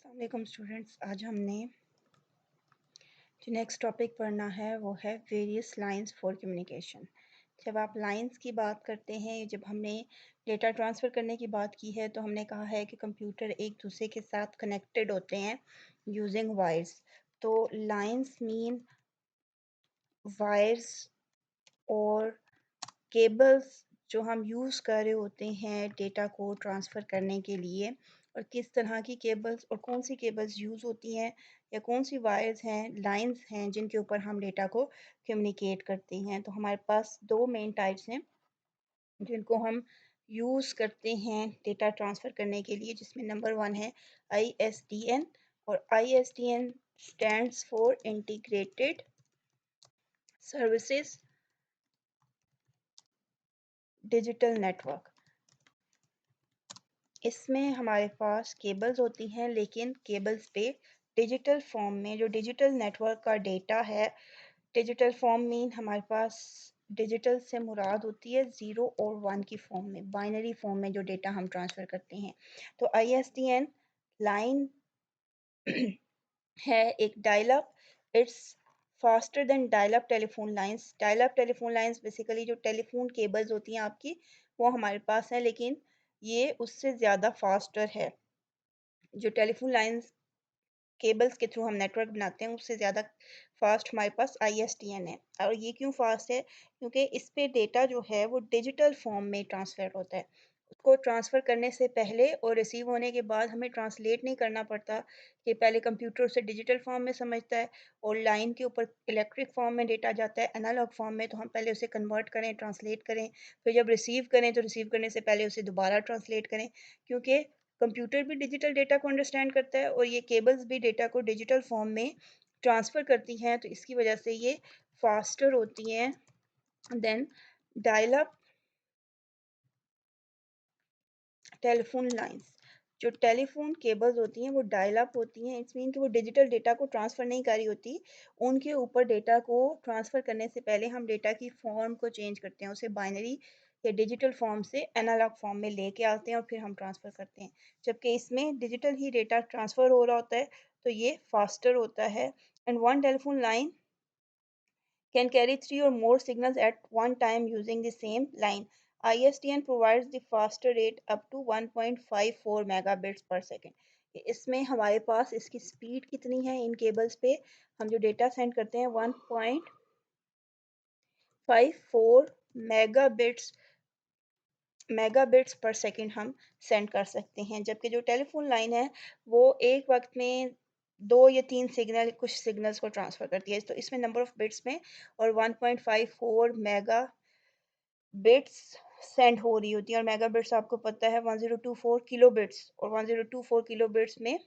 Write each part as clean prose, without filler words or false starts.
अस्सलाम स्टूडेंट्स, आज हमने जो नेक्स्ट टॉपिक पढ़ना है वो है वेरियस लाइंस फॉर कम्युनिकेशन। जब आप लाइंस की बात करते हैं, जब हमने डेटा ट्रांसफ़र करने की बात की है तो हमने कहा है कि कंप्यूटर एक दूसरे के साथ कनेक्टेड होते हैं यूजिंग वायर्स। तो लाइंस मीन वायर्स और केबल्स जो हम यूज़ कर रहे होते हैं डेटा को ट्रांसफ़र करने के लिए, और किस तरह की केबल्स और कौन सी केबल्स यूज़ होती हैं या कौन सी वायर्स हैं, लाइंस हैं जिनके ऊपर हम डेटा को कम्युनिकेट करते हैं। तो हमारे पास दो मेन टाइप्स हैं जिनको हम यूज़ करते हैं डेटा ट्रांसफ़र करने के लिए, जिसमें नंबर वन है ISDN, और ISDN stands for integrated services digital network. इसमें हमारे पास केबल्स होती हैं, लेकिन केबल्स पे डिजिटल फॉर्म में जो डिजिटल नेटवर्क का डेटा है, डिजिटल फॉर्म मीन हमारे पास डिजिटल से मुराद होती है ज़ीरो और वन की फॉर्म में, बाइनरी फॉर्म में जो डेटा हम ट्रांसफ़र करते हैं। तो ISDN लाइन है एक dial up, it's faster than dial up telephone lines. Dial up telephone lines basically जो टेलीफोन केबल्स होती हैं आपकी, वो हमारे पास हैं, लेकिन ये उससे ज़्यादा फास्टर है। जो टेलीफोन लाइंस केबल्स के थ्रू हम नेटवर्क बनाते हैं, उससे ज़्यादा फास्ट हमारे पास ISDN है। और ये क्यों फास्ट है? क्योंकि इस पे डेटा जो है वो डिजिटल फॉर्म में ट्रांसफ़र होता है। उसको ट्रांसफ़र करने से पहले और रिसीव होने के बाद हमें ट्रांसलेट नहीं करना पड़ता कि पहले कंप्यूटर उसे डिजिटल फॉर्म में समझता है और लाइन के ऊपर इलेक्ट्रिक फॉर्म में डेटा जाता है एनालॉग फॉर्म में, तो हम पहले उसे कन्वर्ट करें, ट्रांसलेट करें, फिर जब रिसीव करें तो रिसीव करने से पहले उसे दोबारा ट्रांसलेट करें, क्योंकि कंप्यूटर भी डिजिटल डेटा को अंडरस्टैंड करता है और ये केबल्स भी डेटा को डिजिटल फॉर्म में ट्रांसफ़र करती हैं, तो इसकी वजह से ये फास्टर होती हैं than dial up telephone lines. जो टेलीफोन केबल्स होती हैं वो डायल अप होती हैं, इट्स मीन कि वो डिजिटल डेटा को ट्रांसफ़र नहीं कर रही होती। उनके ऊपर डेटा को ट्रांसफ़र करने से पहले हम डेटा की फॉर्म को चेंज करते हैं, उसे बाइनरी या डिजिटल फॉर्म से एनालॉग फॉर्म में लेके आते हैं और फिर हम ट्रांसफ़र करते हैं। जबकि इसमें डिजिटल ही डेटा ट्रांसफ़र हो रहा होता है, तो ये फास्टर होता है। And one telephone line can carry three or more signals at one time using the same line. ISDN provides the faster rate up to 1.54 megabits per second. इसमें हमारे पास इसकी स्पीड कितनी है इन केबल्स पे, हम जो डेटा सेंड करते हैं 1.54 मेगाबिट्स मेगाबिट्स पर सेकंड हम सेंड कर सकते हैं, जबकि जो टेलीफोन लाइन है वो एक वक्त में दो या तीन सिग्नल कुछ सिग्नल्स को ट्रांसफ़र करती है, तो इसमें नंबर ऑफ़ बिट्स में और 1.54 मेगा बिट्स सेंड हो रही होती है, और मेगा बिट्स आपको पता है 1024 किलो बिट्स, और 1024 किलो बिट्स में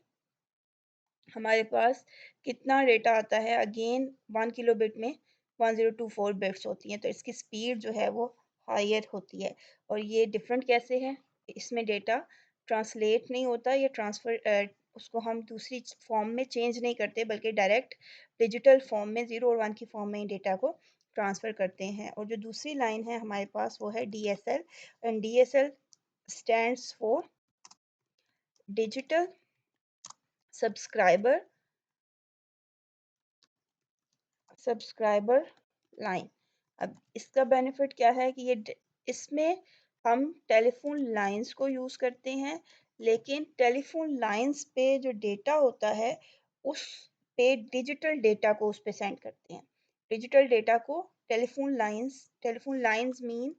हमारे पास कितना डेटा आता है, अगेन 1 किलो बिट में 1024 बिट्स होती हैं, तो इसकी स्पीड जो है वो हायर होती है। और ये डिफरेंट कैसे है? इसमें डेटा ट्रांसलेट नहीं होता या उसको हम दूसरी फॉर्म में चेंज नहीं करते, बल्कि डायरेक्ट डिजिटल फॉर्म में ज़ीरो और वन की फॉर्म में ही डेटा को ट्रांसफ़र करते हैं। और जो दूसरी लाइन है हमारे पास वो है DSL, and DSL stands for digital subscriber subscriber line. अब इसका बेनिफिट क्या है कि इसमें हम टेलीफोन लाइंस को यूज़ करते हैं, लेकिन टेलीफोन लाइंस पे जो डेटा होता है उस पे डिजिटल डेटा को उस पे सेंड करते हैं। डिजिटल डेटा को telephone lines mean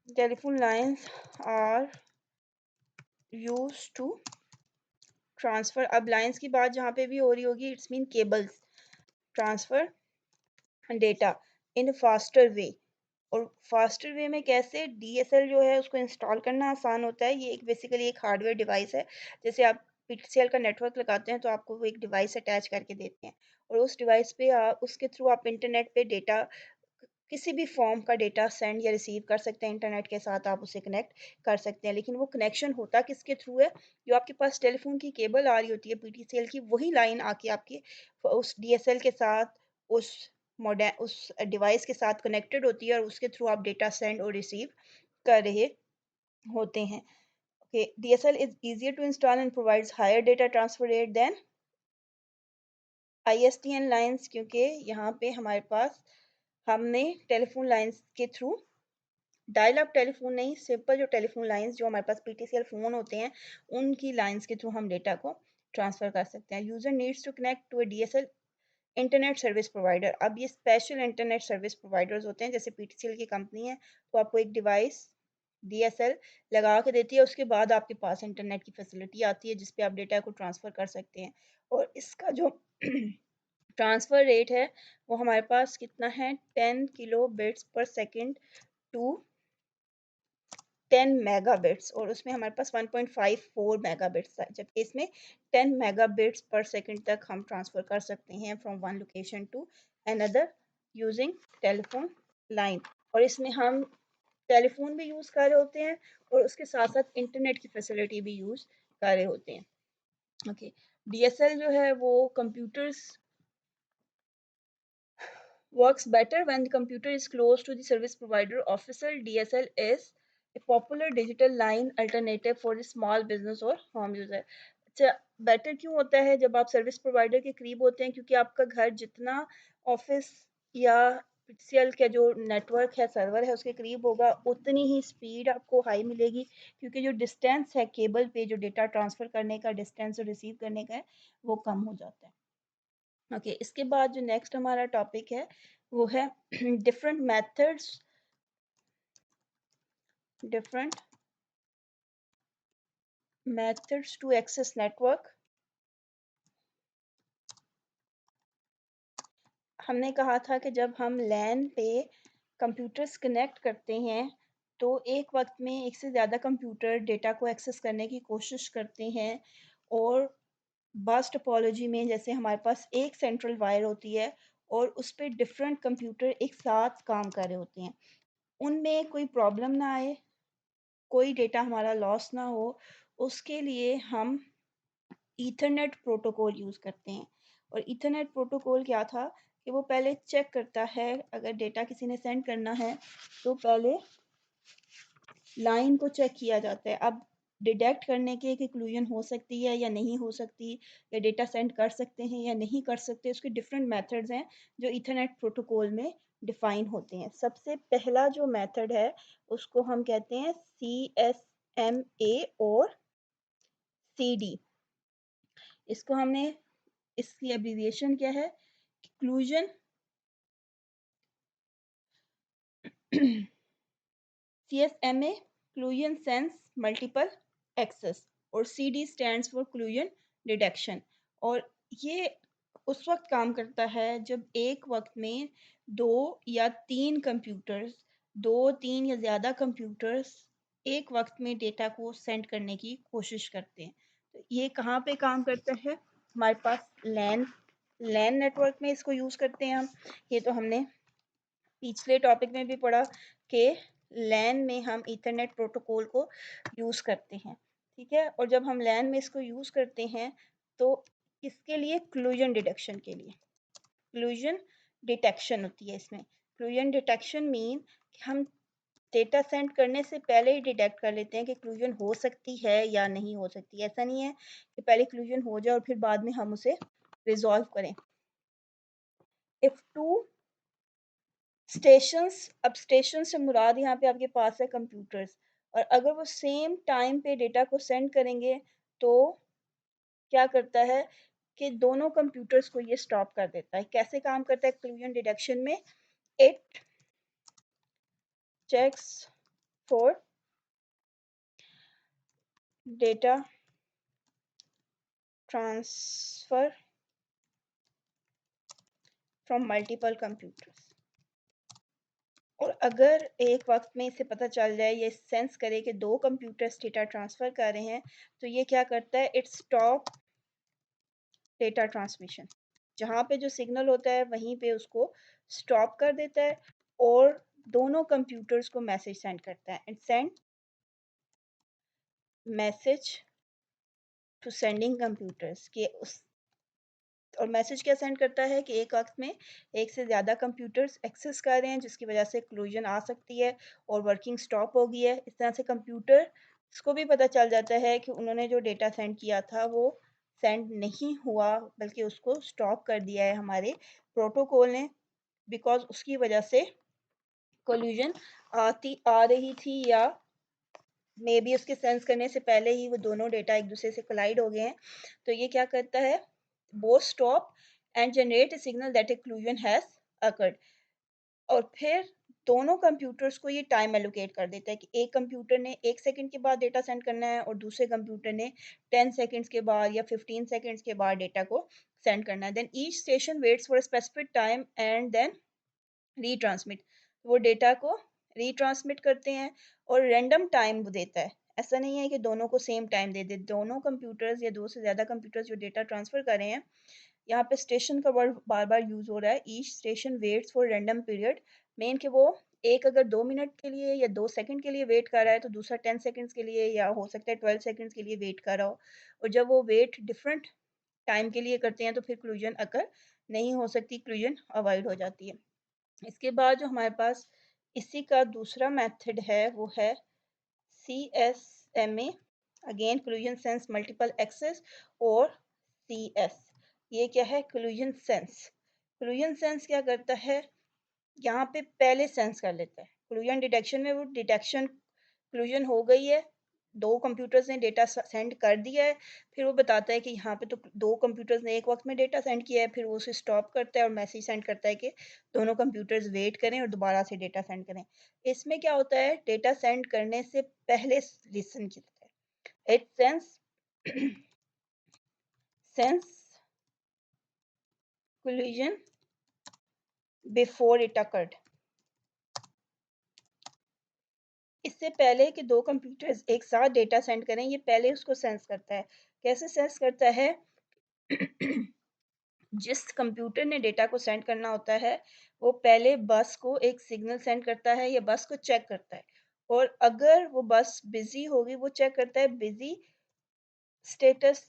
telephone lines are used to transfer. अब लाइंस की बात जहाँ पे भी हो रही होगी, it's mean cables transfer data in faster way. और फास्टर वे में कैसे? DSL जो है उसको इंस्टॉल करना आसान होता है, ये एक बेसिकली एक हार्डवेयर डिवाइस है। जैसे आप PTCL का नेटवर्क लगाते हैं तो आपको वो एक डिवाइस अटैच करके देते हैं, और उस डिवाइस पे उसके थ्रू आप इंटरनेट पे डेटा किसी भी फॉर्म का डेटा सेंड या रिसीव कर सकते हैं, इंटरनेट के साथ आप उसे कनेक्ट कर सकते हैं। लेकिन वो कनेक्शन होता किसके थ्रू है? जो आपके पास टेलीफोन की केबल आ रही होती है PTCL की, वही लाइन आके आपके उस DSL के साथ उस उस डिवाइस के साथ कनेक्टेड होती है, और उसके थ्रू आप डेटा सेंड और रिसीव कर रहे होते हैं। Okay, DSL is easier to install and provides higher data transfer rate than ISDN lines, क्योंकि यहाँ पे हमारे पास हमने टेलीफोन लाइंस के थ्रू डायल अप टेलीफोन नहीं, सिंपल जो टेलीफोन लाइंस जो हमारे पास PTCL फ़ोन होते हैं उनकी लाइंस के थ्रू हम डेटा को ट्रांसफ़र कर सकते हैं। User needs to connect to a DSL internet service provider. अब ये स्पेशल इंटरनेट सर्विस प्रोवाइडर्स होते हैं, जैसे PTCL की कंपनी है तो आपको एक डिवाइस DSL लगा के देती है, उसके बाद आपके पास इंटरनेट की फैसिलिटी आती है जिस पे आप डेटा को ट्रांसफ़र कर सकते हैं। और इसका जो ट्रांसफ़र रेट है वो हमारे पास कितना है, 10 किलो बिट्स पर सेकेंड टू 10 मेगाबिट्स, और उसमें हमारे पास 1.54 मेगाबिट्स था, जबकि इसमें 10 मेगाबिट्स पर सेकंड तक हम ट्रांसफ़र कर सकते हैं from one location to another using telephone line. और इसमें हम टेलीफोन भी यूज़ कर रहे होते हैं और उसके साथ साथ इंटरनेट की फैसिलिटी भी यूज़ कर रहे होते हैं। ओके, DSL जो है वो computers works better when the computer is close to the service provider. Official DSL is a popular digital line alternative for the small business or home user. अच्छा, better क्यों होता है जब आप सर्विस प्रोवाइडर के करीब होते हैं, क्योंकि आपका घर जितना ऑफिस या PTCL का जो नेटवर्क है, सर्वर है, उसके करीब होगा उतनी ही स्पीड आपको हाई मिलेगी, क्योंकि जो डिस्टेंस है केबल पे जो डेटा ट्रांसफ़र करने का डिस्टेंस और रिसीव करने का है वो कम हो जाता है। ओके, इसके बाद जो नेक्स्ट हमारा टॉपिक है वो है different different methods to access network. हमने कहा था कि जब हम लैन पे कंप्यूटर्स कनेक्ट करते हैं तो एक वक्त में एक से ज़्यादा कंप्यूटर डेटा को एक्सेस करने की कोशिश करते हैं, और बस टोपोलॉजी में जैसे हमारे पास एक सेंट्रल वायर होती है और उस पे डिफरेंट कंप्यूटर एक साथ काम कर रहे होते हैं, उनमें कोई प्रॉब्लम ना आए, कोई डेटा हमारा लॉस ना हो, उसके लिए हम ईथरनेट प्रोटोकॉल यूज़ करते हैं। और ईथरनेट प्रोटोकॉल क्या था कि वो पहले चेक करता है, अगर डेटा किसी ने सेंड करना है तो पहले लाइन को चेक किया जाता है। अब डिटेक्ट करने के कंक्लूजन हो सकती है या नहीं हो सकती, या डेटा सेंड कर सकते हैं या नहीं कर सकते, उसके डिफरेंट मेथड्स हैं जो ईथरनेट प्रोटोकॉल में डिफाइन होते हैं। सबसे पहला जो मेथड है उसको हम कहते हैं CSMA और CD। इसको हमने, इसकी एब्रीविएशन क्या है, collision CSMA collision sense multiple access, और CD stands for collision detection. और ये उस वक्त काम करता है जब एक वक्त में दो या तीन कंप्यूटर्स, दो तीन या ज़्यादा कंप्यूटर्स एक वक्त में डेटा को सेंड करने की कोशिश करते हैं। तो ये कहाँ पे काम करता है, हमारे पास लैन लैन नेटवर्क में इसको यूज़ करते हैं हम। ये तो हमने पिछले टॉपिक में भी पढ़ा कि लैन में हम ईथरनेट प्रोटोकॉल को यूज़ करते हैं, ठीक है। और जब हम लैन में इसको यूज़ करते हैं तो इसके लिए क्लूजन डिटेक्शन के लिए क्लूजन डिटेक्शन होती है इसमें। क्लूजन डिटेक्शन मीन कि हम डेटा सेंड करने से पहले ही डिटेक्ट कर लेते हैं कि क्लूजन हो सकती है या नहीं हो सकती। ऐसा नहीं है कि पहले क्लूजन हो जाए और फिर बाद में हम उसे रिजॉल्व करें। इफ टू स्टेशंस, अब स्टेशन से मुराद यहाँ पे आपके पास है कंप्यूटर्स, और अगर वो सेम टाइम पे डेटा को सेंड करेंगे तो क्या करता है कि दोनों कंप्यूटर्स को ये स्टॉप कर देता है। कैसे काम करता है क्लूजन डिटेक्शन में, it checks for data transfer from multiple computers. और अगर एक वक्त में इसे पता चल जाए, ये सेंस करे कि दो कंप्यूटर्स डेटा ट्रांसफ़र कर रहे हैं, तो ये क्या करता है, इट स्टॉप डेटा ट्रांसमिशन। जहाँ पे जो सिग्नल होता है वहीं पे उसको स्टॉप कर देता है और दोनों कंप्यूटर्स को मैसेज सेंड करता है, and send message to sending computers के उस। और मैसेज क्या सेंड करता है कि एक वक्त में एक से ज़्यादा कंप्यूटर्स एक्सेस कर रहे हैं, जिसकी वजह से क्लूजन आ सकती है और वर्किंग स्टॉप हो गई है। इस तरह से कंप्यूटर इसको भी पता चल जाता है कि उन्होंने जो डेटा सेंड किया था वो सेंड नहीं हुआ, बल्कि उसको स्टॉप कर दिया है हमारे प्रोटोकॉल ने, बिकॉज़ उसकी वजह से कोलिजन आ रही थी, या मे बी उसके सेंस करने से पहले ही वो दोनों डेटा एक दूसरे से कोलाइड हो गए हैं। तो ये क्या करता है, both stop and generate a signal that A collision has occurred. और फिर दोनों कंप्यूटर्स को ये टाइम एलोकेट कर देता है कि एक कंप्यूटर ने 1 सेकंड के बाद डेटा सेंड करना है और दूसरे कंप्यूटर ने 10 सेकंड्स के बाद या 15 सेकंड्स के बाद डेटा को सेंड करना है। Then each station waits for a specific time and then retransmit. वो डेटा को रीट्रांसमिट करते हैं और रैंडम टाइम वो देता है। ऐसा नहीं है कि दोनों को सेम टाइम दे दे। दोनों कंप्यूटर्स या 2 से ज़्यादा कंप्यूटर्स जो डेटा ट्रांसफ़र कर रहे हैं, यहाँ पे स्टेशन का वर्ड बार-बार यूज़ हो रहा है। Each station waits for random period, mean कि वो एक अगर 2 मिनट के लिए या 2 सेकंड के लिए वेट कर रहा है, तो दूसरा 10 सेकंड्स के लिए या हो सकता है 12 सेकंड्स के लिए वेट कर रहा हो। और जब वो वेट डिफरेंट टाइम के लिए करते हैं, तो फिर कोलिजन अकर नहीं हो सकती, कोलिजन अवॉइड हो जाती है। इसके बाद जो हमारे पास इसी का दूसरा मेथड है वो है CSMA, again collision sense multiple access, और CS, ये क्या है, कोलिजन सेंस। कोलिजन सेंस क्या करता है, यहाँ पे पहले सेंस कर लेता है। कोलिजन डिटेक्शन में वो डिटेक्शन कोलिजन हो गई है, दो कंप्यूटर्स ने डेटा सेंड कर दिया है, फिर वो बताता है कि यहाँ पे तो दो कंप्यूटर्स ने एक वक्त में डेटा सेंड किया है, फिर वो उसे स्टॉप करता है और मैसेज सेंड करता है कि दोनों कंप्यूटर्स वेट करें और दोबारा से डेटा सेंड करें। इसमें क्या होता है, डेटा सेंड करने से पहले लिसन करता है, it sense sense collision before it occurred. इससे पहले कि दो कंप्यूटर्स एक साथ डेटा सेंड करें, ये पहले उसको सेंस करता है। कैसे सेंस करता है? जिस कंप्यूटर ने डेटा को सेंड करना होता है, वो पहले बस को एक सिग्नल सेंड करता है या बस को चेक करता है, और अगर वो बस बिजी होगी, वो चेक करता है बिजी स्टेटस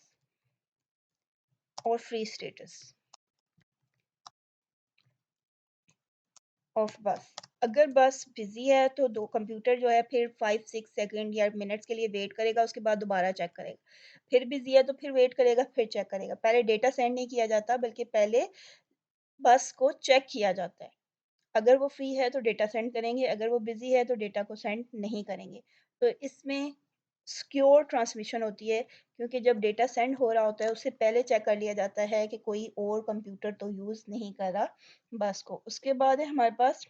और फ्री स्टेटस ऑफ बस। अगर बस बिजी है तो दो कंप्यूटर जो है फिर 5-6 सेकंड या मिनट्स के लिए वेट करेगा, उसके बाद दोबारा चेक करेगा। फिर बिजी है तो फिर वेट करेगा, फिर चेक करेगा। पहले डेटा सेंड नहीं किया जाता, बल्कि पहले बस को चेक किया जाता है। अगर वो फ्री है तो डेटा सेंड करेंगे, अगर वो बिजी है तो डेटा को सेंड नहीं करेंगे। तो इसमें सिक्योर ट्रांसमिशन होती है, क्योंकि जब डेटा सेंड हो रहा होता है उससे पहले चेक कर लिया जाता है कि कोई और कंप्यूटर तो यूज़ नहीं कर रहा बस को। उसके बाद है हमारे पास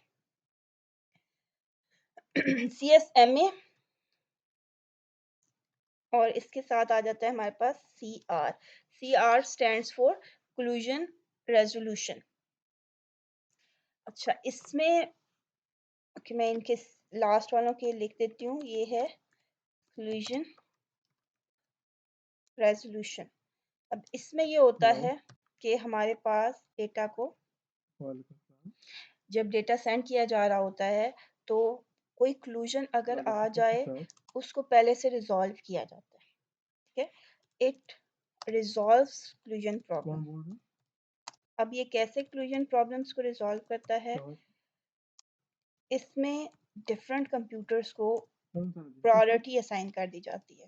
CSMA, और इसके साथ आ जाता है हमारे पास CR। CR stands for collision resolution. अच्छा, इसमें ओके, मैं इनके लास्ट वालों के लिख देती हूँ। ये है कोलिजन रेजोल्यूशन। अब इसमें ये होता हेलो। है कि हमारे पास डेटा को, वालेकुम सलाम। जब डेटा सेंड किया जा रहा होता है, तो कोई कोलिजन अगर आ वालेकुम जाए, सलाम। उसको पहले से रिजॉल्व किया जाता है। ठीक है, इट रिजॉल्व्स कोलिजन प्रॉब्लम। कौन बोल रहे हैं? अब ये कैसे कोलिजन प्रॉब्लम्स को रिजॉल्व करता है, कहाँ से? इसमें डिफरेंट कंप्यूटर्स को कौन सा रजिस्टर सर? प्रायोरिटी असाइन कर दी जाती है।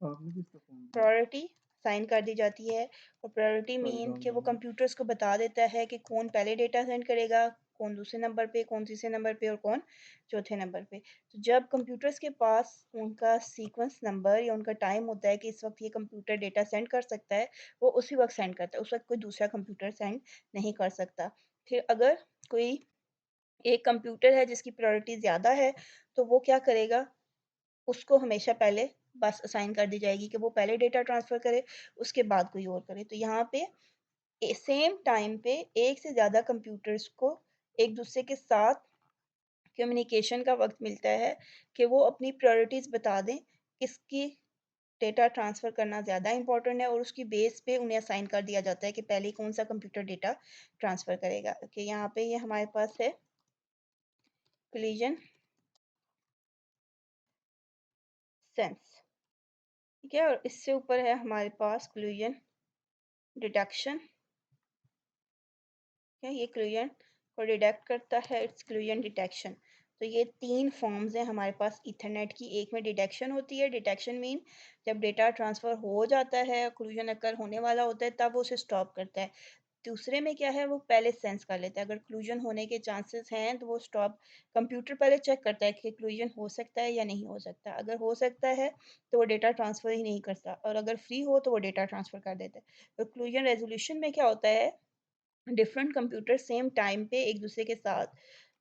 आपने किसका फ़ोन दिया? प्रायोरिटी साइन कर दी जाती है, और प्रायोरिटी सॉरी, मीन राम कि वो राम। कंप्यूटर्स को बता देता है कि कौन पहले डेटा सेंड करेगा, कौन दूसरे नंबर पे, कौन तीसरे नंबर पे और कौन चौथे नंबर पे। तो जब कंप्यूटर्स के पास उनका सीक्वेंस नंबर या उनका टाइम होता है कि इस वक्त ये कंप्यूटर डेटा सेंड कर सकता है, वो उसी वक्त सेंड करता है, उस वक्त कोई दूसरा कंप्यूटर सेंड नहीं कर सकता। फिर अगर कोई एक कंप्यूटर है जिसकी प्रायोरिटी ज़्यादा है, तो वो क्या करेगा, उसको हमेशा पहले बस असाइन कर दी जाएगी कि वो पहले डेटा ट्रांसफ़र करे, उसके बाद कोई और करे। तो यहाँ पे सेम टाइम पे एक से ज़्यादा कंप्यूटर्स को एक दूसरे के साथ कम्युनिकेशन का वक़्त मिलता है कि वो अपनी प्रायोरिटीज़ बता दें, किसकी डेटा ट्रांसफ़र करना ज़्यादा इम्पोर्टेंट है, और उसकी बेस पे उन्हें असाइन कर दिया जाता है कि पहले कौन-सा कंप्यूटर डेटा ट्रांसफ़र करेगा। ओके, यहाँ पे ये हमारे पास है कोलिजन सेंस। ठीक है, और इससे ऊपर है हमारे पास कोलिजन डिटेक्शन। है, ये कोलिजन को डिटेक्ट करता है, इट्स कोलिजन डिटेक्शन। तो ये 3 फॉर्म्स हैं हमारे पास ईथरनेट की। एक में डिटेक्शन होती है, डिटेक्शन मीन जब डेटा ट्रांसफ़र हो जाता है, कोलिजन अकर होने वाला होता है, तब वो उसे स्टॉप करता है। दूसरे में क्या है, वो पहले सेंस कर लेता है, अगर कोलिजन होने के चांसेस हैं तो वो स्टॉप, कंप्यूटर पहले चेक करता है कि कोलिजन हो सकता है या नहीं हो सकता। अगर हो सकता है तो वो डेटा ट्रांसफ़र ही नहीं करता, और अगर फ्री हो तो वो डेटा ट्रांसफ़र कर देता है। तो कोलिजन रेज़ोल्यूशन में क्या होता है, डिफरेंट कंप्यूटर सेम टाइम पे एक दूसरे के साथ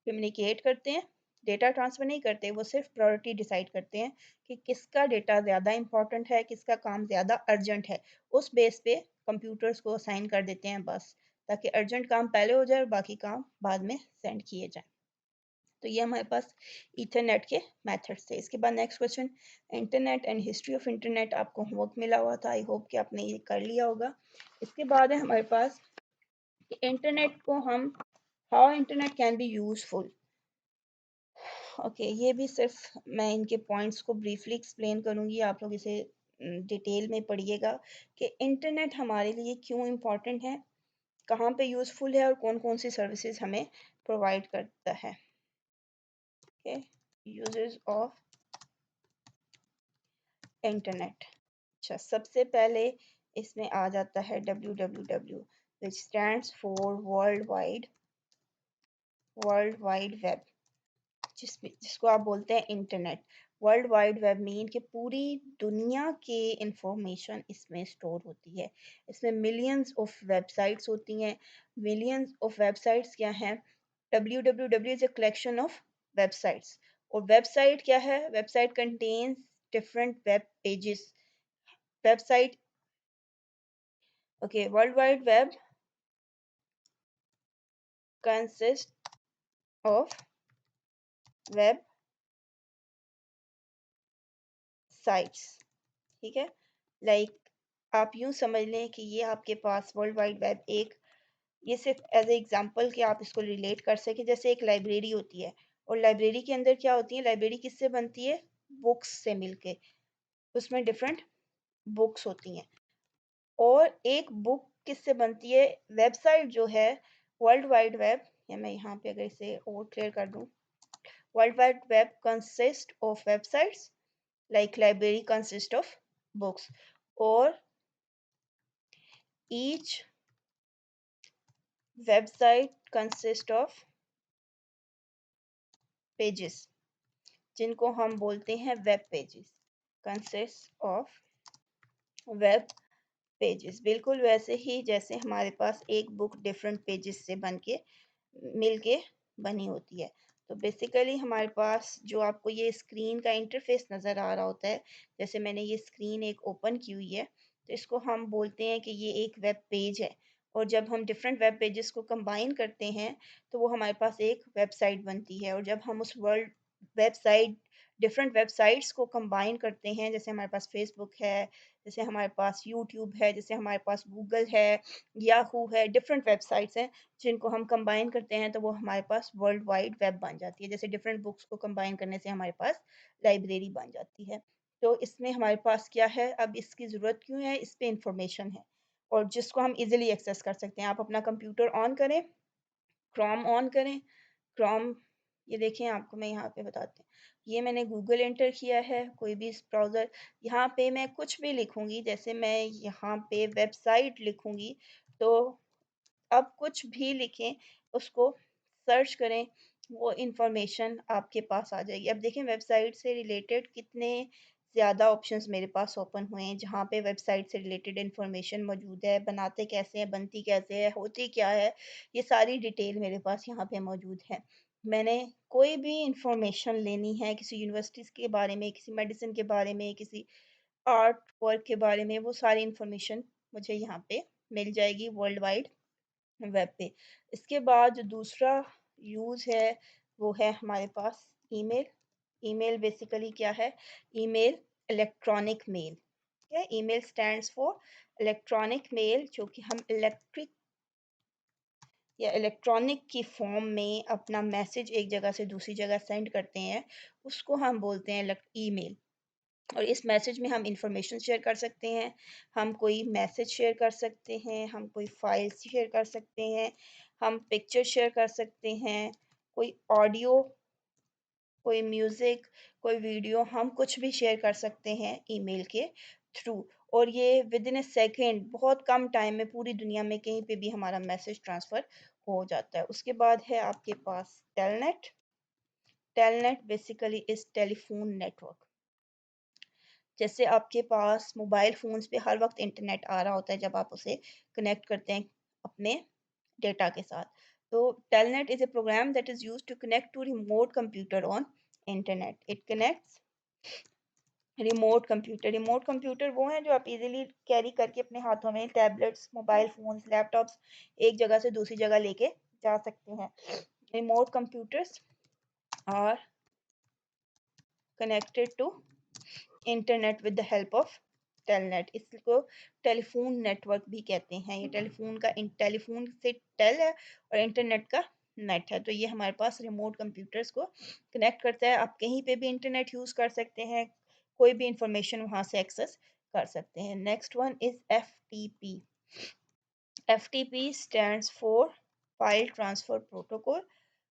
कम्युनिकेट करते हैं, डेटा ट्रांसफ़र नहीं करते, वो सिर्फ प्रायोरिटी डिसाइड करते हैं कि किसका डेटा ज़्यादा इंपॉर्टेंट है, किसका काम ज़्यादा अर्जेंट है। उस बेस पे कंप्यूटर्स को असाइन कर देते हैं बस, ताकि अर्जेंट काम पहले हो जाए और बाकी काम बाद में सेंड किए जाएँ। तो ये हमारे पास ईथरनेट के मेथड्स थे। इसके बाद next question, internet and history of internet आपको होमवर्क मिला हुआ था, आई होप कि आपने ये कर लिया होगा। इसके बाद है हमारे पास कि इंटरनेट को हम, how internet can be useful. Okay, ये भी सिर्फ मैं इनके पॉइंट्स को ब्रीफली एक्सप्लेन करूंगी, आप लोग इसे डिटेल में पढ़िएगा कि इंटरनेट हमारे लिए क्यों इम्पोर्टेंट है, कहाँ पे यूजफुल है और कौन कौन सी सर्विसेज हमें प्रोवाइड करता है। Okay, uses of internet. अच्छा, सबसे पहले इसमें आ जाता है www, which stands for world wide web, जिसको आप बोलते हैं internet. World wide web mean कि पूरी दुनिया के इंफॉर्मेशन इसमें स्टोर होती है। इसमें मिलियंस ऑफ वेबसाइट्स होती हैं। मिलियंस ऑफ वेबसाइट्स क्या हैं, www is a collection of websites. और वेबसाइट क्या है, website contains different web pages. Website, okay, world wide web consist of web sites, ठीक है। लाइक आप यूं समझ लें कि ये आपके पास वर्ल्ड वाइड वेब एक, ये सिर्फ एज ए एग्जांपल कि आप इसको रिलेट कर सकें, जैसे एक लाइब्रेरी होती है, और लाइब्रेरी के अंदर क्या होती है, लाइब्रेरी किससे बनती है, बुक्स से मिलके, उसमें डिफरेंट बुक्स होती हैं। और एक बुक किससे बनती है, वेबसाइट जो है, वर्ल्ड वाइड वेब, या मैं यहाँ पे अगर इसे और क्लियर कर दूँ, world wide web consist of websites, like library consist of books, or each website consist of pages, जिनको हम बोलते हैं web pages, consist of web pages. बिल्कुल वैसे ही जैसे हमारे पास एक बुक डिफरेंट पेजेस से बन के मिलके बनी होती है। तो बेसिकली हमारे पास जो आपको ये स्क्रीन का इंटरफेस नज़र आ रहा होता है, जैसे मैंने ये स्क्रीन एक ओपन की हुई है, तो इसको हम बोलते हैं कि ये एक वेब पेज है। और जब हम डिफरेंट वेब पेजेस को कंबाइन करते हैं तो वो हमारे पास एक वेबसाइट बनती है। और जब हम उस वर्ल्ड वेबसाइट, डिफरेंट वेबसाइट्स को कंबाइन करते हैं, जैसे हमारे पास फेसबुक है, जैसे हमारे पास यूट्यूब है, जैसे हमारे पास गूगल है, याहू है, डिफरेंट वेबसाइट्स हैं, जिनको हम कंबाइन करते हैं तो वो हमारे पास वर्ल्ड वाइड वेब बन जाती है। जैसे डिफरेंट बुक्स को कंबाइन करने से हमारे पास लाइब्रेरी बन जाती है। तो इसमें हमारे पास क्या है, अब इसकी ज़रूरत क्यों है, इस पे इंफॉर्मेशन है और जिसको हम इजीली एक्सेस कर सकते हैं। आप अपना कंप्यूटर ऑन करें, क्रोम ऑन करें, क्रोम, ये देखें आपको मैं यहाँ पे बताती हूँ, ये मैंने गूगल एंटर किया है, कोई भी ब्राउज़र, यहाँ पे मैं कुछ भी लिखूँगी, जैसे मैं यहाँ पे वेबसाइट लिखूँगी, तो अब कुछ भी लिखें, उसको सर्च करें, वो इंफॉर्मेशन आपके पास आ जाएगी। अब देखें वेबसाइट से रिलेटेड कितने ज़्यादा ऑप्शंस मेरे पास ओपन हुए हैं, जहाँ पे वेबसाइट से रिलेटेड इंफॉर्मेशन मौजूद है, बनाते कैसे हैं, बनती कैसे है, होती क्या है, ये सारी डिटेल मेरे पास यहाँ पे मौजूद है। मैंने कोई भी इंफॉर्मेशन लेनी है किसी यूनिवर्सिटीज़ के बारे में, किसी मेडिसिन के बारे में, किसी आर्ट वर्क के बारे में, वो सारी इंफॉर्मेशन मुझे यहाँ पे मिल जाएगी वर्ल्ड वाइड वेब पे। इसके बाद जो दूसरा यूज़ है वो है हमारे पास ईमेल। ईमेल बेसिकली क्या है, ईमेल इलेक्ट्रॉनिक मेल, ठीक है। Email stands for electronic mail, जो कि हम इलेक्ट्रिक या इलेक्ट्रॉनिक की फॉर्म में अपना मैसेज एक जगह से दूसरी जगह सेंड करते हैं, उसको हम बोलते हैं ईमेल। और इस मैसेज में हम इंफॉर्मेशन शेयर कर सकते हैं, हम कोई मैसेज शेयर कर सकते हैं, हम कोई फाइल्स शेयर कर सकते हैं, हम पिक्चर शेयर कर सकते हैं, कोई ऑडियो कोई म्यूज़िक, कोई वीडियो, हम कुछ भी शेयर कर सकते हैं ईमेल के थ्रू, और ये विदिन अ सेकंड बहुत कम टाइम में पूरी दुनिया में कहीं पे भी हमारा मैसेज ट्रांसफ़र हो जाता है। उसके बाद है आपके पास Telnet. Telnet basically is telephone network. जैसे आपके पास मोबाइल फ़ोन्स पे हर वक़्त इंटरनेट आ रहा होता है जब आप उसे कनेक्ट करते हैं अपने डेटा के साथ। तो Telnet is a program that is used to connect to remote computer on internet. It connects remote computer. Remote computer वो हैं जो आप इज़िली कैरी करके अपने हाथों में टैबलेट्स, मोबाइल फ़ोन्स, लैपटॉप्स एक जगह से दूसरी जगह लेके जा सकते हैं। Remote computers are connected to internet with the help of Telnet. इसको टेलीफोन नेटवर्क भी कहते हैं। ये टेलीफोन से टेल है और इंटरनेट का नेट है। तो ये हमारे पास रिमोट कंप्यूटर्स को कनेक्ट करता है। आप कहीं पे भी इंटरनेट यूज़ कर सकते हैं, कोई भी इंफॉर्मेशन वहाँ से एक्सेस कर सकते हैं। Next one is FTP. FTP stands for file transfer protocol.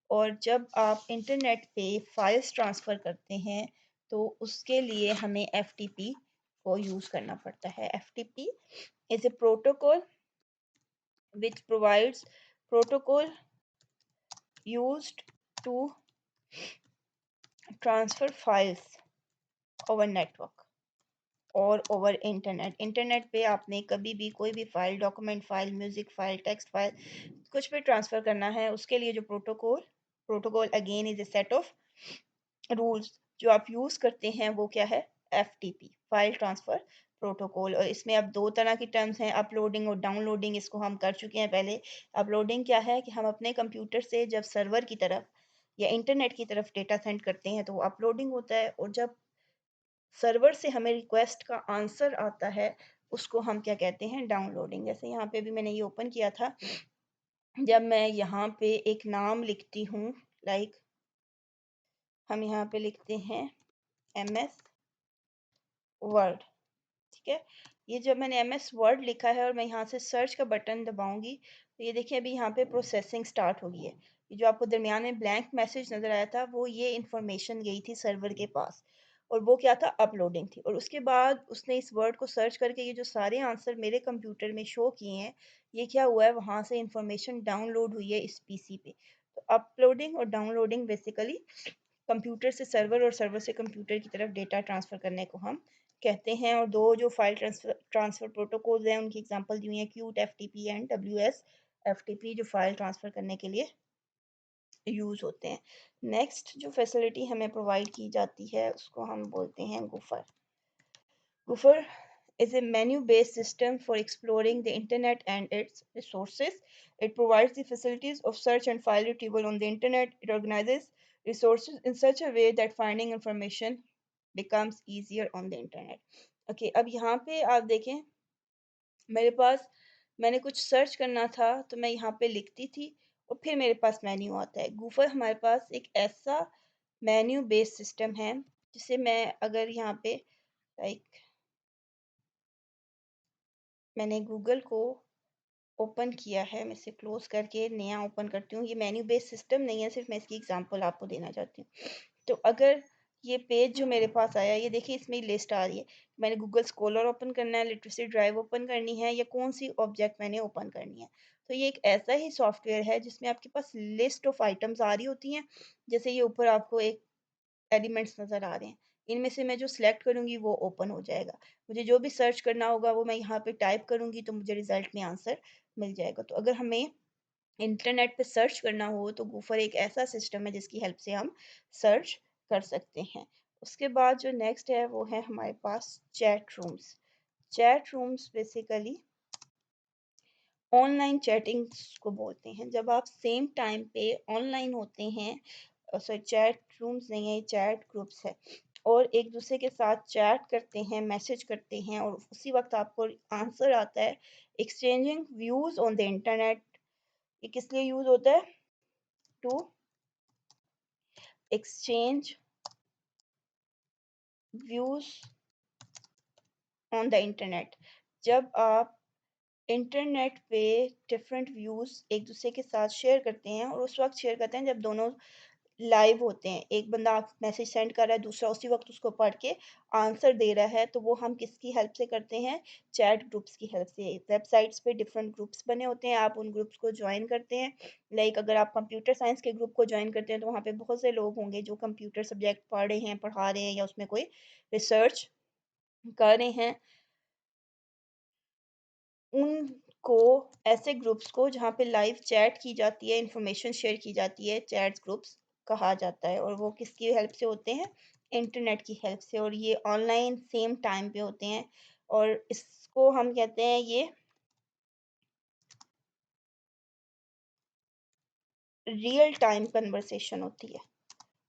और जब आप इंटरनेट पे फाइल्स ट्रांसफ़र करते हैं तो उसके लिए हमें एफटीपी को यूज़ करना पड़ता है। FTP is a protocol which provides protocol used to transfer files over network और ओवर इंटरनेट। इंटरनेट पे आपने कभी भी कोई भी file, document file, music file, text file, कुछ भी ट्रांसफ़र करना है उसके लिए जो protocol protocol again is a set of rules जो आप यूज़ करते हैं वो क्या है? FTP, file transfer protocol. और इसमें अब 2 तरह की टर्म्स हैं, अपलोडिंग और डाउनलोडिंग। इसको हम कर चुके हैं पहले। अपलोडिंग क्या है कि हम अपने कंप्यूटर से जब सर्वर की तरफ या इंटरनेट की तरफ डेटा सेंड करते हैं तो वो अपलोडिंग होता है, और जब सर्वर से हमें रिक्वेस्ट का आंसर आता है उसको हम क्या कहते हैं? डाउनलोडिंग। जैसे यहाँ पे भी मैंने ये ओपन किया था, जब मैं यहाँ पे एक नाम लिखती हूँ, लाइक हम यहाँ पे लिखते हैं एमएस वर्ड, ठीक है। ये जब मैंने एमएस वर्ड लिखा है और मैं यहाँ से सर्च का बटन दबाऊंगी तो ये देखिए अभी यहाँ पे प्रोसेसिंग स्टार्ट हो गई है। ये जो आपको दरमियान में ब्लैंक मैसेज नज़र आया था वो ये इंफॉर्मेशन गई थी सर्वर के पास, और वो क्या था? अपलोडिंग थी। और उसके बाद उसने इस वर्ड को सर्च करके ये जो सारे आंसर मेरे कंप्यूटर में शो किए हैं, ये क्या हुआ है? वहाँ से इंफॉर्मेशन डाउनलोड हुई है इस पीसी पे। तो अपलोडिंग और डाउनलोडिंग बेसिकली कंप्यूटर से सर्वर और सर्वर से कंप्यूटर की तरफ डेटा ट्रांसफ़र करने को हम कहते हैं। और 2 जो फाइल ट्रांसफ़र प्रोटोकॉल्स हैं उनकी एग्जांपल दी हुई हैं, cute FTP and WS FTP, जो फाइल ट्रांसफ़र करने के लिए यूज़ होते हैं। नेक्स्ट जो फैसिलिटी हमें प्रोवाइड की जाती है उसको हम बोलते हैं गुफर। गुफर is a menu-based system for exploring the internet and its resources. It provides the facilities of search and file retrieval on the internet. It organizes resources in such a way that finding information becomes easier on the internet. Okay, अब यहाँ पे आप देखें, मेरे पास मैंने कुछ search करना था तो मैं यहाँ पे लिखती थी और फिर मेरे पास मेन्यू आता है। गूफर हमारे पास एक ऐसा मेन्यू बेस्ड सिस्टम है जिसे मैं अगर यहाँ पे लाइक मैंने गूगल को ओपन किया है, मैं इसे क्लोज करके नया ओपन करती हूँ। ये मेन्यू बेस्ड सिस्टम नहीं है, सिर्फ मैं इसकी एग्जांपल आपको देना चाहती हूँ। तो अगर ये पेज जो मेरे पास आया, ये देखिए इसमें लिस्ट आ रही है। मैंने गूगल स्कॉलर ओपन करना है, लिटरेसी ड्राइव ओपन करनी है, या कौन सी ऑब्जेक्ट मैंने ओपन करनी है। तो ये एक ऐसा ही सॉफ्टवेयर है जिसमें आपके पास लिस्ट ऑफ आइटम्स आ रही होती हैं। जैसे ये ऊपर आपको एक एलिमेंट्स नज़र आ रहे हैं, इनमें से मैं जो सिलेक्ट करूँगी वो ओपन हो जाएगा। मुझे जो भी सर्च करना होगा वो मैं यहाँ पे टाइप करूँगी तो मुझे रिज़ल्ट में आंसर मिल जाएगा। तो अगर हमें इंटरनेट पे सर्च करना हो तो गूफर एक ऐसा सिस्टम है जिसकी हेल्प से हम सर्च कर सकते हैं। उसके बाद जो नेक्स्ट है वो है हमारे पास chat rooms. Chat rooms basically online chattings को बोलते हैं। जब आप सेम टाइम पे ऑनलाइन होते हैं, सॉरी चैट रूम्स नहीं है, चैट ग्रुप्स है, और एक दूसरे के साथ चैट करते हैं, मैसेज करते हैं, और उसी वक्त आपको आंसर आता है। Exchanging views on the internet, ये किस लिए यूज होता है? To exchange views on the internet. जब आप इंटरनेट पे डिफरेंट व्यूज एक दूसरे के साथ शेयर करते हैं, और उस वक्त शेयर करते हैं जब दोनों लाइव होते हैं, एक बंदा मैसेज सेंड कर रहा है, दूसरा उसी वक्त उसको पढ़ के आंसर दे रहा है, तो वो हम किसकी हेल्प से करते हैं? चैट ग्रुप्स की हेल्प से। वेबसाइट्स पे डिफरेंट ग्रुप्स बने होते हैं, आप उन ग्रुप्स को ज्वाइन करते हैं। लाइक अगर आप कंप्यूटर साइंस के ग्रुप को ज्वाइन करते हैं तो वहाँ पे बहुत से लोग होंगे जो कंप्यूटर सब्जेक्ट पढ़ रहे हैं, पढ़ा रहे हैं या उसमें कोई रिसर्च कर रहे हैं। उनको, ऐसे ग्रुप्स को जहाँ पे लाइव चैट की जाती है, इंफॉर्मेशन शेयर की जाती है, चैट्स ग्रुप्स कहा जाता है। और वो किसकी हेल्प से होते हैं? इंटरनेट की हेल्प से। और ये ऑनलाइन सेम टाइम पे होते हैं और इसको हम कहते हैं ये रियल टाइम कन्वर्सेशन होती है।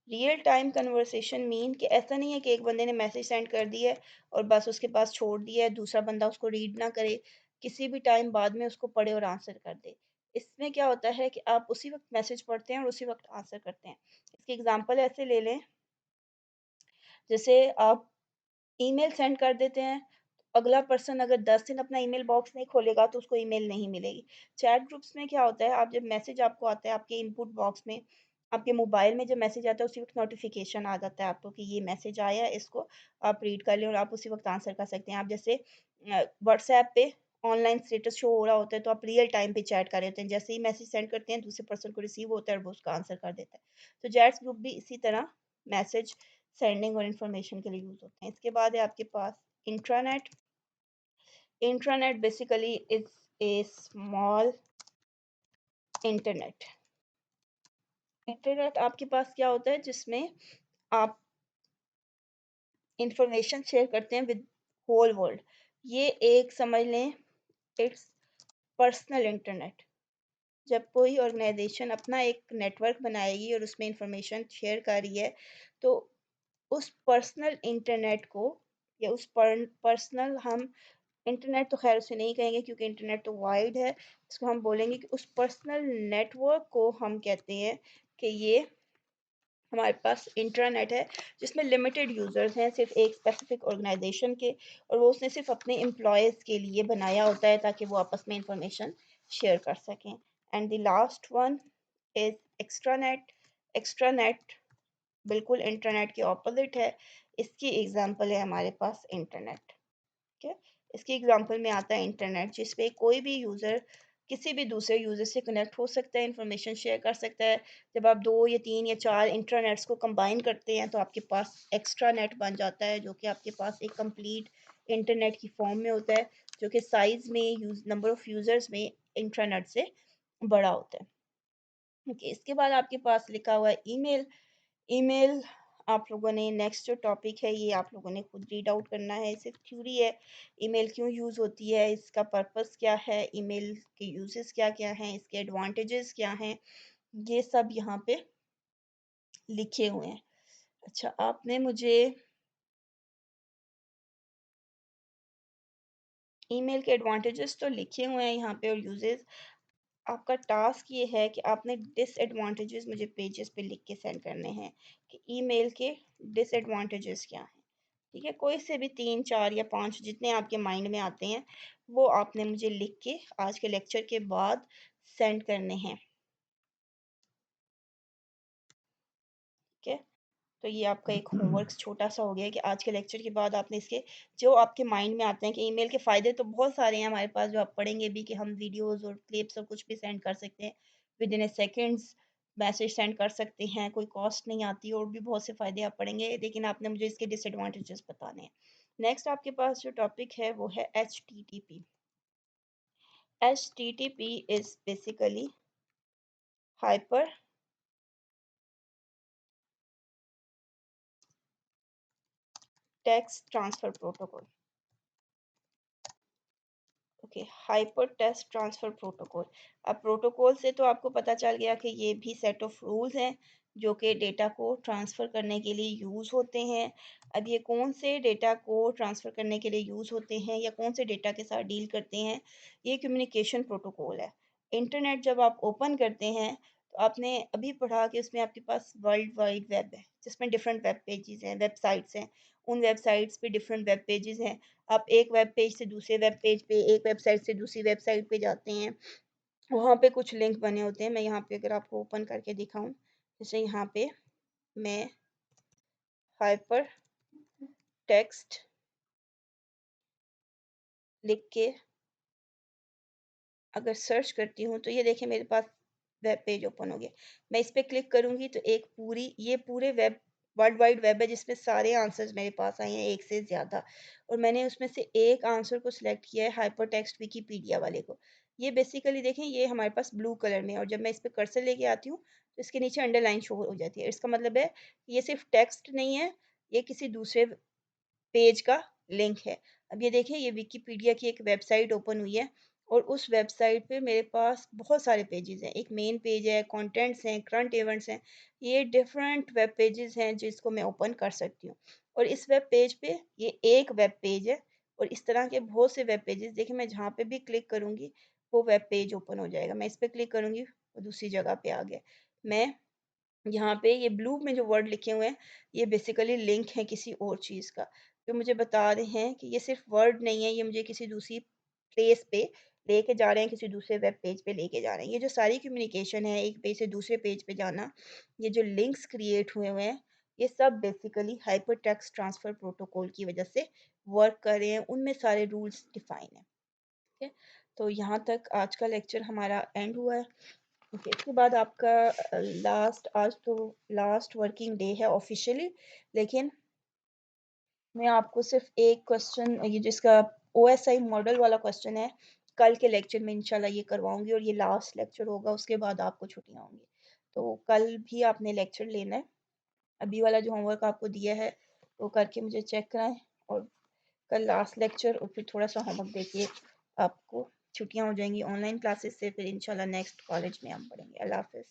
रियल टाइम कन्वर्सेशन मीन कि ऐसा नहीं है कि एक बंदे ने मैसेज सेंड कर दिया है और बस उसके पास छोड़ दिया है, दूसरा बंदा उसको रीड ना करे, किसी भी टाइम बाद में उसको पढ़े और आंसर कर दे। इसमें क्या होता है कि आप उसी वक्त मैसेज पढ़ते हैं और उसी वक्त आंसर करते हैं। इसकी एग्जांपल ऐसे ले लें, जैसे आप ईमेल सेंड कर देते हैं, अगला पर्सन अगर 10 दिन अपना ईमेल बॉक्स नहीं खोलेगा तो उसको ईमेल नहीं मिलेगी। चैट ग्रुप्स में क्या होता है, आप जब मैसेज आपको आता है आपके इनपुट बॉक्स में, आपके मोबाइल में जब मैसेज आता है उसी वक्त नोटिफिकेशन आ जाता है आपको कि ये मैसेज आया है, इसको आप रीड कर लें और आप उसी वक्त आंसर कर सकते हैं। आप जैसे व्हाट्सएप पे ऑनलाइन स्टेटस शो हो रहा होता है तो आप रियल टाइम पे चैट कर रहे होते हैं, जैसे ही मैसेज सेंड करते हैं दूसरे पर्सन को रिसीव होता है और वो उसका आंसर कर देता है। तो चैट्स ग्रुप भी इसी तरह मैसेज सेंडिंग और इन्फॉर्मेशन के लिए यूज़ होते हैं। इसके बाद है आपके पास intranet. Intranet basically is a small internet. Internet आपके पास क्या होता है जिसमें आप इंफॉर्मेशन शेयर करते हैं विद होल वर्ल्ड। ये एक समझ लें, इट्स पर्सनल इंटरनेट। जब कोई ऑर्गेनाइजेशन अपना एक नेटवर्क बनाएगी और उसमें इंफॉर्मेशन शेयर कर रही है तो उस पर्सनल इंटरनेट को या उस पर्सनल, हम इंटरनेट तो खैर उसे नहीं कहेंगे क्योंकि इंटरनेट तो वाइड है, इसको हम बोलेंगे कि उस पर्सनल नेटवर्क को हम कहते हैं कि ये हमारे पास इंटरनेट है जिसमें लिमिटेड यूज़र्स हैं, सिर्फ एक स्पेसिफिक ऑर्गेनाइजेशन के, और वो उसने सिर्फ अपने एम्प्लॉयज़ के लिए बनाया होता है ताकि वो आपस में इंफॉर्मेशन शेयर कर सकें। And the last one is extranet. Extranet बिल्कुल इंटरनेट के ऑपोजिट है। इसकी एग्जांपल है हमारे पास इंटरनेट। ठीक है, इसकी एग्जांपल में आता है इंटरनेट जिसपे कोई भी यूज़र किसी भी दूसरे यूज़र से कनेक्ट हो सकता है, इंफॉर्मेशन शेयर कर सकता है। जब आप 2 या 3 या 4 इंटरनेट्स को कंबाइन करते हैं तो आपके पास एक्स्ट्रा नेट बन जाता है जो कि आपके पास एक कंप्लीट इंटरनेट की फॉर्म में होता है, जो कि साइज़ में, नंबर ऑफ़ यूज़र्स में इंटरनेट से बड़ा होता है। ओके, इसके बाद आपके पास लिखा हुआ है ईमेल। ईमेल आप लोगों ने, नेक्स्ट जो टॉपिक है ये आप लोगों ने खुद रीड आउट करना है, सिर्फ थ्योरी है। ईमेल क्यों यूज़ होती है, इसका पर्पस क्या है, ईमेल के यूजेस क्या क्या हैं, इसके एडवांटेजेस क्या हैं, ये सब यहाँ पे लिखे हुए हैं। अच्छा, आपने मुझे ईमेल के एडवांटेजेस तो लिखे हुए हैं यहाँ पे और यूजेस। आपका टास्क ये है कि आपने डिसएडवांटेजेस मुझे पेजेस पे लिख के सेंड करने हैं कि ईमेल के डिसएडवांटेजेस क्या हैं। ठीक है, कोई से भी 3 4 या 5 जितने आपके माइंड में आते हैं वो आपने मुझे लिख के आज के लेक्चर के बाद सेंड करने हैं। ठीक है, तो ये आपका एक होमवर्क छोटा सा हो गया कि आज के लेक्चर के बाद आपने इसके जो आपके माइंड में आते हैं कि ईमेल के फ़ायदे तो बहुत सारे हैं हमारे पास जो आप पढ़ेंगे भी कि हम वीडियोस और क्लिप्स और कुछ भी सेंड कर सकते हैं with in A seconds, message send कर सकते हैं, कोई कॉस्ट नहीं आती और भी बहुत से फ़ायदे आप पढ़ेंगे, लेकिन आपने मुझे इसके डिसएडवांटेजेस बताने हैं। नेक्स्ट आपके पास जो टॉपिक है वो है H T T P. HTTP is basically hyper text transfer protocol. Okay, hyper text transfer protocol. अब प्रोटोकॉल से तो आपको पता चल गया कि ये भी सेट ऑफ रूल्स हैं जो कि डेटा को ट्रांसफ़र करने के लिए यूज़ होते हैं। अब ये कौन से डेटा को ट्रांसफ़र करने के लिए यूज़ होते हैं या कौन से डेटा के साथ डील करते हैं, ये कम्युनिकेशन प्रोटोकॉल है। इंटरनेट जब आप ओपन करते हैं तो आपने अभी पढ़ा कि उसमें आपके पास वर्ल्ड वाइड वेब है जिसमें डिफरेंट वेब पेजेस हैं, वेबसाइट्स हैं। उन वेबसाइट्स पे डिफरेंट वेब पेजेस हैं। आप एक वेब पेज से दूसरे वेब पेज पे, एक वेबसाइट से दूसरी वेबसाइट पे जाते हैं, वहाँ पे कुछ लिंक बने होते हैं। मैं यहाँ पे अगर आपको ओपन करके दिखाऊँ, जैसे यहाँ पे मैं हाइपर टेक्स्ट लिख के अगर सर्च करती हूँ तो ये देखिए मेरे पास वेब पेज ओपन हो गया। मैं इस पे क्लिक करूँगी तो एक पूरे वेब वर्ल्ड वाइड वेब है जिसमें सारे आंसर्स मेरे पास आए हैं, एक से ज़्यादा, और मैंने उसमें से एक आंसर को सिलेक्ट किया है, हाइपरटेक्स्ट विकिपीडिया वाले को। ये बेसिकली देखें, ये हमारे पास ब्लू कलर में है, और जब मैं इस पे कर्सर लेके आती हूँ तो इसके नीचे अंडरलाइन शो हो जाती है। इसका मतलब है ये सिर्फ टेक्स्ट नहीं है, ये किसी दूसरे पेज का लिंक है। अब ये देखिए, ये विकिपीडिया की एक वेबसाइट ओपन हुई है, और उस वेबसाइट पे मेरे पास बहुत सारे पेजेस हैं। एक मेन पेज है, कंटेंट्स हैं, करंट इवेंट्स हैं। ये डिफरेंट वेब पेजेस हैं जिसको मैं ओपन कर सकती हूँ। और इस वेब पेज पे ये एक वेब पेज है, और इस तरह के बहुत से वेब पेजेस देखिए, मैं जहाँ पे भी क्लिक करूँगी वो वेब पेज ओपन हो जाएगा। मैं इस पे क्लिक करूँगी, वो दूसरी जगह पे आ गया। मैं यहाँ पे ये ब्लू में जो वर्ड लिखे हुए हैं, ये बेसिकली लिंक है किसी और चीज़ का, जो मुझे बता रहे हैं कि ये सिर्फ वर्ड नहीं है, ये मुझे किसी दूसरी प्लेस पे लेके जा रहे हैं, किसी दूसरे वेब पेज पे लेके जा रहे हैं। ये जो सारी कम्युनिकेशन है, एक पेज से दूसरे पेज पे जाना, ये जो लिंक्स क्रिएट हुए हुए हैं, ये सब बेसिकली हाइपरटेक्स्ट ट्रांसफर प्रोटोकॉल की वजह से वर्क कर रहे हैं। उनमें सारे रूल्स डिफाइन हैं। ठीक है? तो यहाँ तक आज का लेक्चर हमारा एंड हुआ है। ओके, इसके बाद आपका आज तो लास्ट वर्किंग डे है ऑफिशियली, लेकिन मैं आपको सिर्फ एक क्वेश्चन, ये जिसका ओएसआई मॉडल वाला क्वेश्चन है, कल के लेक्चर में इंशाल्लाह ये करवाऊंगी, और ये लास्ट लेक्चर होगा, उसके बाद आपको छुट्टियां होंगी। तो कल भी आपने लेक्चर लेना है। अभी वाला जो होमवर्क आपको दिया है वो करके मुझे चेक कराएं, और कल लास्ट लेक्चर, और फिर थोड़ा सा होमवर्क देखिए, आपको छुट्टियां हो जाएंगी ऑनलाइन क्लासेस से, फिर इंशाल्लाह नेक्स्ट कॉलेज में हम पढ़ेंगे। अल्लाह हाफिज़।